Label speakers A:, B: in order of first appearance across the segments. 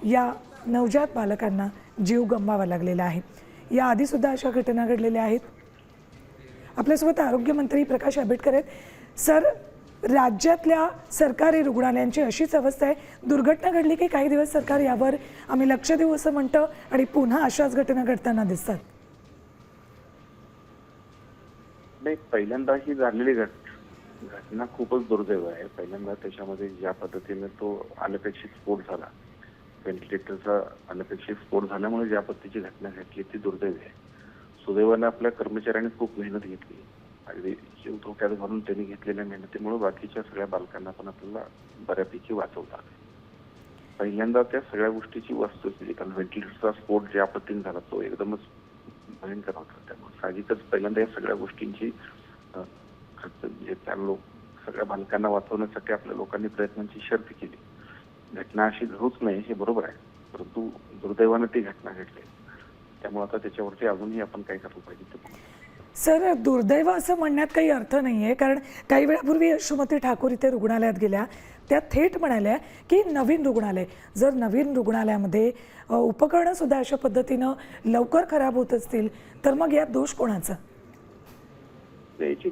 A: या नवजात बालकांना जीव गमवावा लागलेला आहे। या आधीसुद्धा अशा घटना घडलेल्या आहेत। आपल्यासोबत आरोग्यमंत्री प्रकाश आंबेडकर आहेत। सर, राज्यातल्या सरकारी रुग्णालयांची अशीच अवस्था आहे, दुर्घटना घडली की काही दिवस सरकार यावर आम्ही लक्ष देऊ असं म्हणतं आणि पुन्हा अशाच घटना घडताना दिसतात।
B: नाही, पहिल्यांदा ही झालेली घटना खूपच दुर्दैव आहे। पहिल्यांदा त्याच्यामध्ये ज्या पद्धतीने तो अनपेक्षित स्फोट झाला, व्हेंटिलेटरचा अनपेक्षित स्फोट झाल्यामुळे ज्या पद्धतीची घटना घडली ती दुर्दैवी आहे। सुदैवाने आपल्या कर्मचाऱ्यांनी खूप मेहनत घेतली, अगदी जीव धोक्यात घालून त्यांनी घेतलेल्या मेहनतीमुळे बाकीच्या सगळ्या बालकांना पण आपल्याला बऱ्यापैकी वाचवता आले। पहिल्यांदा त्या सगळ्या गोष्टीची वस्तुस्थिती, कारण व्हेंटिलेटरचा स्फोट ज्या पद्धतीने झाला तो एकदमच भयंकर होता। त्यामुळे साहजिकच पहिल्यांदा या सगळ्या गोष्टींची त्या सगळ्या बालकांना वाचवण्यासाठी आपल्या लोकांनी प्रयत्नांची शर्त केली। घटना अशी घडूच नाही हे बरोबर आहे, परंतु दुर्दैवाने ती घटना घडली, त्यामुळे आता त्याच्यावरती अजूनही आपण काय करायला पाहिजे ते बघू।
A: सर, दुर्दैव असं म्हणण्यात काही अर्थ नाही आहे, कारण काही वेळापूर्वी यशोमती ठाकूर इथे रुग्णालयात गेल्या, त्या थेट म्हणाल्या की नवीन रुग्णालय, जर नवीन रुग्णालयामध्ये उपकरणं सुद्धा अशा पद्धतीनं लवकर खराब होत असतील तर मग यात दोष कोणाचा?
B: याची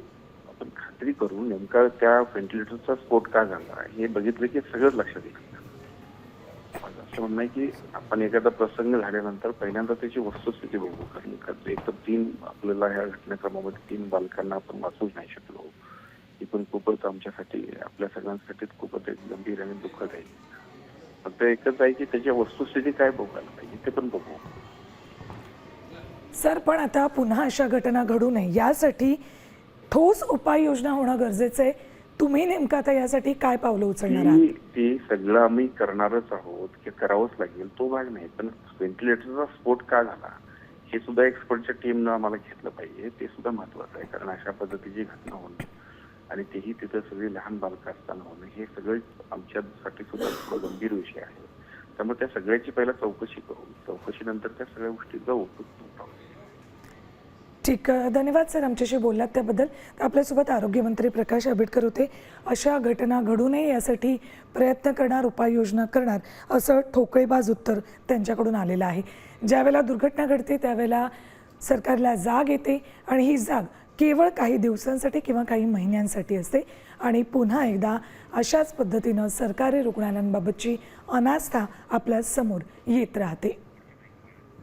B: आपण खात्री करून नेमका त्या व्हेंटिलेटरचा स्फोट का झाला हे बघितलं की सगळंच लक्षात येईल। माझं असं म्हणणं आहे की आपण एखादा प्रसंग झाल्यानंतर पहिल्यांदा त्याची वस्तुस्थिती बघू, कारण एक तर 3 आपल्याला ह्या घटनाक्रमामध्ये 3 बालकांना आपण वाचवू नाही शकलो, ही पण खूपच आमच्यासाठी, आपल्या सगळ्यांसाठी खूपच एक गंभीर आणि दुःखद आहे। फक्त एकच आहे की त्याची वस्तुस्थिती काय बघायला पाहिजे ते पण बघू।
A: सर, पण आता पुन्हा अशा घटना घडू नये यासाठी ठोस उपाययोजना होणं गरजेचं आहे। तुम्ही नेमकं आता यासाठी काय पावलं उचलणार आहात?
B: ती सगळं आम्ही करणारच आहोत, की करावंच लागेल, तो भाग नाही। पण व्हेंटिलेटरचा स्फोट का झाला हे सुद्धा एक्सपर्टच्या टीमनं आम्हाला घेतलं पाहिजे, ते सुद्धा महत्वाचं आहे। कारण अशा पद्धतीची घटना होणं आणि तेही तिथं सगळी लहान बालकं असताना होणं हे सगळं आमच्यासाठी सुद्धा गंभीर विषय आहे। त्यामुळे त्या सगळ्याची पहिला चौकशी करू, चौकशीनंतर त्या सगळ्या गोष्टी जाऊ।
A: ठीक, धन्यवाद सर आमच्याशी बोललात त्याबद्दल। आपल्यासोबत आरोग्यमंत्री प्रकाश आंबेडकर होते। अशा घटना घडू नये यासाठी प्रयत्न करणार, उपाययोजना करणार असं ठोकळेबाज उत्तर त्यांच्याकडून आलेलं आहे। ज्यावेळेला दुर्घटना घडते त्यावेळेला सरकारला जाग येते आणि ही जाग केवळ काही दिवसांसाठी किंवा काही महिन्यांसाठी असते आणि पुन्हा एकदा अशाच पद्धतीनं सरकारी रुग्णालयांबाबतची अनास्था आपल्या समोर येत राहते।